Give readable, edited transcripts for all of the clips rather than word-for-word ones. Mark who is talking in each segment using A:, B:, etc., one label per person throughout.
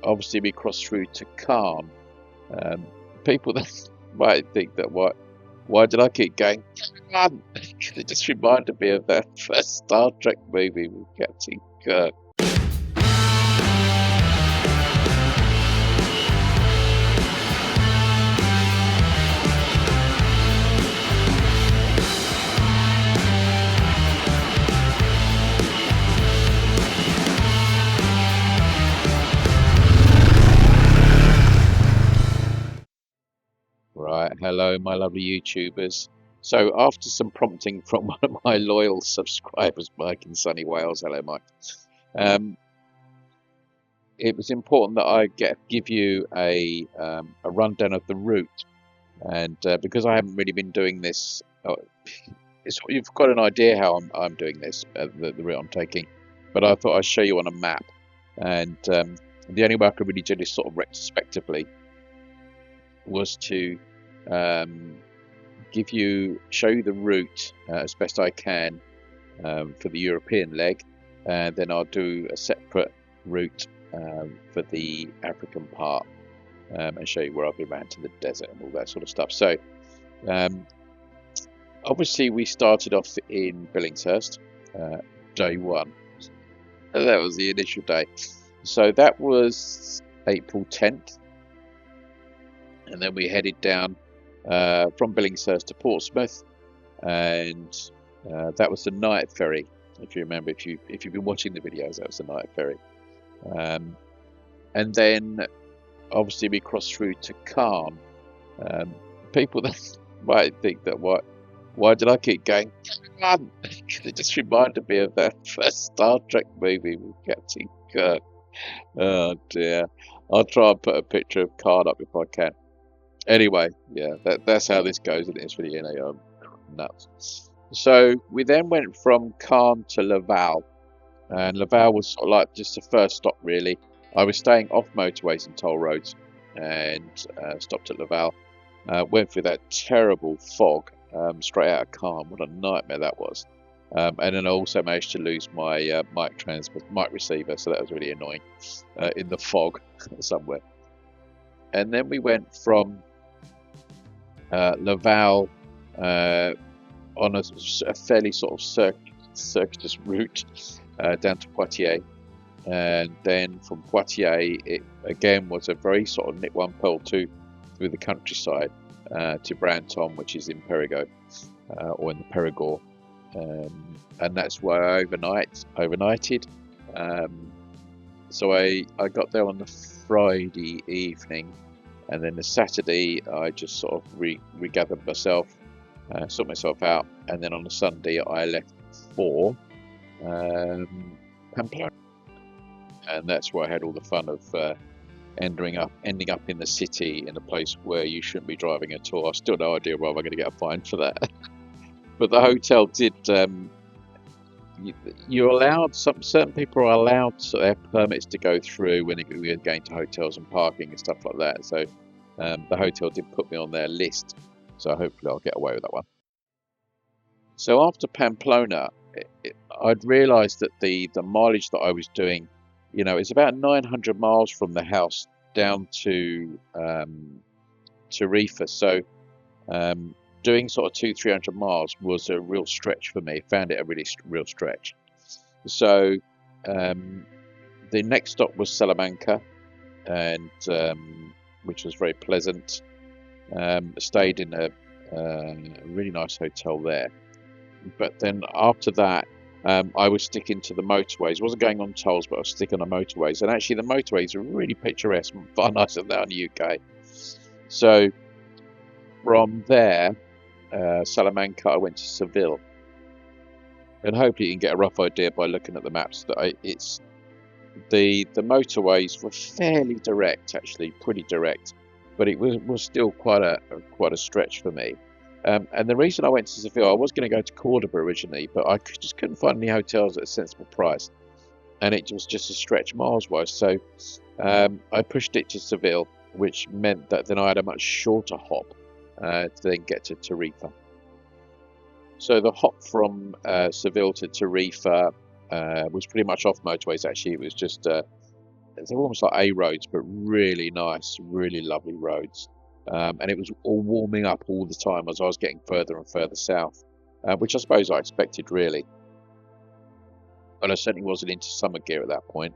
A: obviously we crossed through to Caen. People that might think that why did I keep going? Come on! It just reminded me of that first Star Trek movie with Captain Kirk. Right, hello, my lovely YouTubers. So, after some prompting from one of my loyal subscribers, Mike in sunny Wales, hello, Mike. It was important that I give you a rundown of the route, and because I haven't really been doing this, you've got an idea how I'm doing this, the route I'm taking, but I thought I'd show you on a map, and the only way I could really do this sort of retrospectively was to show you the route as best I can for the European leg, and then I'll do a separate route for the African part and show you where I've been around to the desert and all that sort of stuff. So obviously we started off in Billingshurst, day one. That was the initial day. So that was April 10th. And then we headed down from Billingshurst to Portsmouth, and that was the night ferry. If you remember, if you've been watching the videos, that was the night ferry. And then obviously we crossed through to Caen. People that might think that why did I keep going? Come on! It just reminded me of that first Star Trek movie with Captain Kirk. Oh dear! I'll try and put a picture of Caen up if I can. Anyway, yeah, that's how this goes in this video. You know, nuts. So we then went from Caen to Laval, and Laval was sort of like just the first stop really. I was staying off motorways and toll roads, and stopped at Laval. Went through that terrible fog straight out of Caen. What a nightmare that was. And then I also managed to lose my mic receiver, so that was really annoying in the fog somewhere. And then we went from Laval on a fairly sort of circuitous route down to Poitiers, and then from Poitiers it again was a very sort of nip one pearl two through the countryside to Brantôme, which is in Périgord or in the Périgord, and that's where I overnighted. So I got there on the Friday evening. And then the Saturday, I just sort of regathered myself, sorted myself out, and then on the Sunday, I left for Pamplona, and that's where I had all the fun of ending up in the city, in a place where you shouldn't be driving at all. I've still no idea whether I'm going to get a fine for that, but the hotel did. You're allowed, certain people are allowed their permits to go through when you're going to hotels and parking and stuff like that. So the hotel did put me on their list, so hopefully I'll get away with that one. So after Pamplona, I'd realised that the mileage that I was doing, you know, it's about 900 miles from the house down to Tarifa. So doing sort of 200-300 miles was a real stretch for me. Found it a really real stretch. So the next stop was Salamanca, and which was very pleasant. Stayed in a really nice hotel there. But then after that, I was sticking to the motorways. I wasn't going on tolls, but I was sticking on the motorways. And actually, the motorways are really picturesque, far nicer than that in the UK. So from there, Salamanca, I went to Seville, and hopefully you can get a rough idea by looking at the maps that it's the motorways were fairly direct, actually pretty direct, but it was still quite a stretch for me. And the reason I went to Seville, I was going to go to Cordoba originally, but I just couldn't find any hotels at a sensible price, and it was just a stretch miles wise. So I pushed it to Seville, which meant that then I had a much shorter hop to then get to Tarifa. So the hop from Seville to Tarifa was pretty much off motorways. Actually, it was just they're almost like A roads, but really nice, really lovely roads. And it was all warming up all the time as I was getting further and further south, which I suppose I expected really. But I certainly wasn't into summer gear at that point.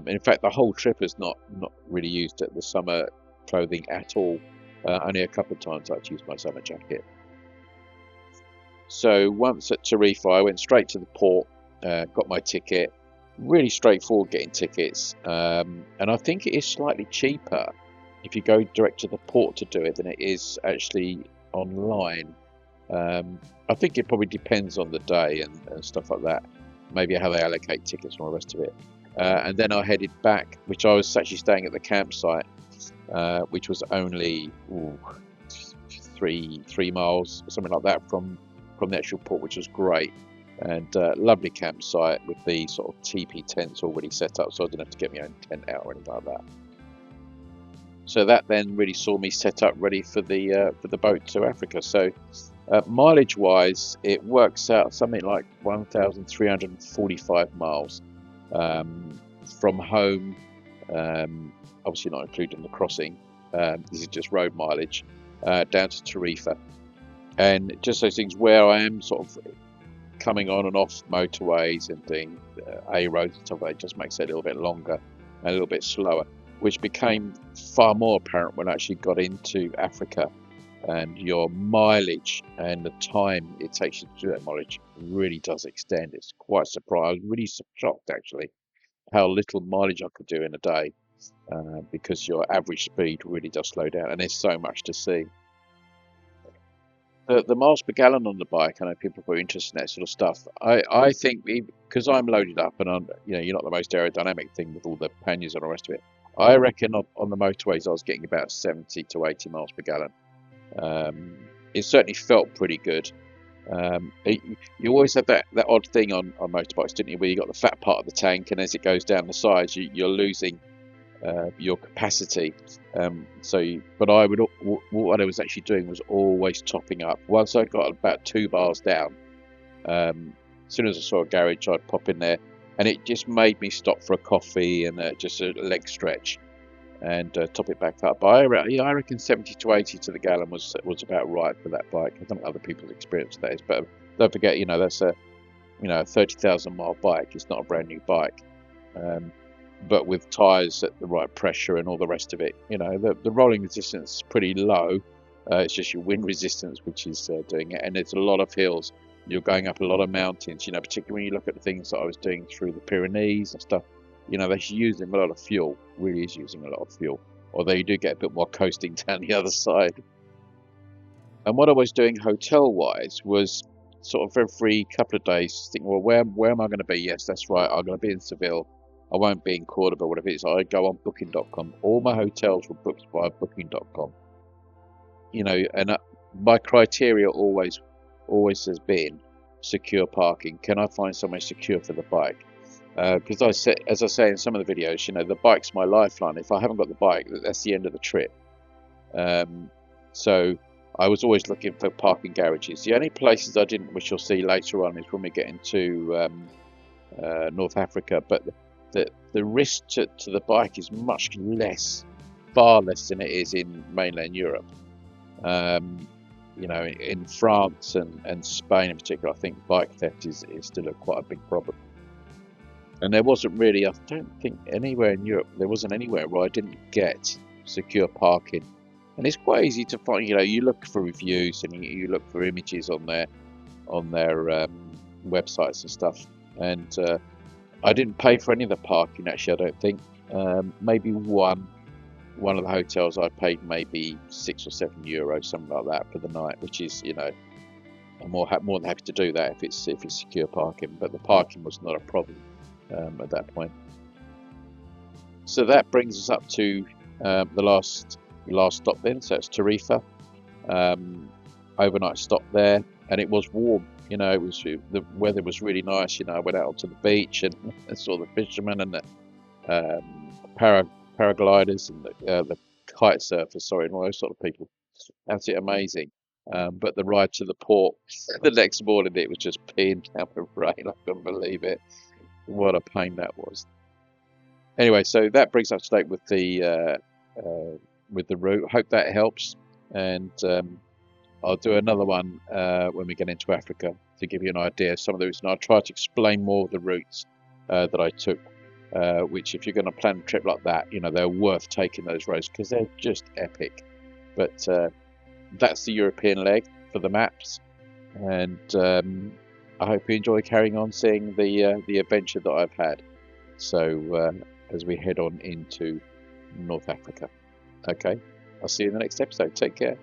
A: In fact, the whole trip is not really used the summer clothing at all. Only a couple of times I'd used my summer jacket. So once at Tarifa, I went straight to the port, got my ticket. Really straightforward getting tickets, and I think it is slightly cheaper if you go direct to the port to do it than it is actually online. I think it probably depends on the day and stuff like that. Maybe how they allocate tickets and all the rest of it. And then I headed back, which I was actually staying at the campsite, which was only 3 miles, something like that, from the actual port, which was great. And lovely campsite with the sort of teepee tents already set up, so I didn't have to get my own tent out or anything like that. So that then really saw me set up ready for the boat to Africa. So mileage wise, it works out something like 1,345 miles from home, obviously not including the crossing. This is just road mileage down to Tarifa. And just those things where I am sort of coming on and off motorways and doing A roads and stuff like that, just makes it a little bit longer and a little bit slower, which became far more apparent when I actually got into Africa. And your mileage and the time it takes you to do that mileage really does extend. It's quite surprised. I was really shocked actually how little mileage I could do in a day, because your average speed really does slow down, and there's so much to see. The miles per gallon on the bike, I know people are interested in that sort of stuff. I think because I'm loaded up and you're not the most aerodynamic thing with all the panniers and all the rest of it. I reckon on the motorways I was getting about 70 to 80 miles per gallon. It certainly felt pretty good. You always have that odd thing on motorbikes, didn't you, where you got the fat part of the tank, and as it goes down the sides, you're losing your capacity. But what I was actually doing was always topping up. Once I got about 2 bars down, as soon as I saw a garage, I'd pop in there, and it just made me stop for a coffee and just a leg stretch and top it back up. But I reckon 70 to 80 to the gallon was about right for that bike. I don't know other people's experience that is, but don't forget, that's a 30,000 mile bike. It's not a brand new bike. But with tyres at the right pressure and all the rest of it, the rolling resistance is pretty low. It's just your wind resistance which is doing it, and it's a lot of hills. You're going up a lot of mountains, particularly when you look at the things that I was doing through the Pyrenees and stuff. They're using a lot of fuel, really is using a lot of fuel, although you do get a bit more coasting down the other side. And what I was doing hotel-wise was sort of every couple of days thinking, well, where am I going to be? Yes, that's right, I'm going to be in Seville. I won't be in Cordoba, whatever it is. I go on Booking.com. All my hotels were booked by Booking.com. And my criteria always has been secure parking. Can I find somewhere secure for the bike? Because as I say in some of the videos, the bike's my lifeline. If I haven't got the bike, that's the end of the trip. So I was always looking for parking garages. The only places I didn't, which you'll see later on, is when we get into North Africa. But the risk to the bike is much less, far less than it is in mainland Europe. In France and Spain in particular, I think bike theft is still quite a big problem. And there wasn't really, I don't think anywhere in Europe, there wasn't anywhere where I didn't get secure parking. And it's quite easy to find, you look for reviews and you look for images on their websites and stuff. And I didn't pay for any of the parking, actually, I don't think. Maybe one of the hotels I paid maybe €6 or €7, something like that, for the night, which is, I'm more than happy to do that if it's secure parking. But the parking was not a problem at that point. So that brings us up to the last stop then. So it's Tarifa. Overnight stop there, and it was warm. The weather was really nice. I went out onto the beach and saw the fishermen and the paragliders and the kite surfers, and all those sort of people. Absolutely amazing. But the ride to the port the next morning, it was just peeing down with rain. I couldn't believe it. What a pain that was. Anyway, so that brings us to date with the route. Hope that helps, and I'll do another one when we get into Africa to give you an idea of some of the routes, and I'll try to explain more of the routes that I took. Which, if you're going to plan a trip like that, they're worth taking those roads because they're just epic. But that's the European leg for the maps, and I hope you enjoy carrying on seeing the adventure that I've had. So as we head on into North Africa. Okay, I'll see you in the next episode. Take care.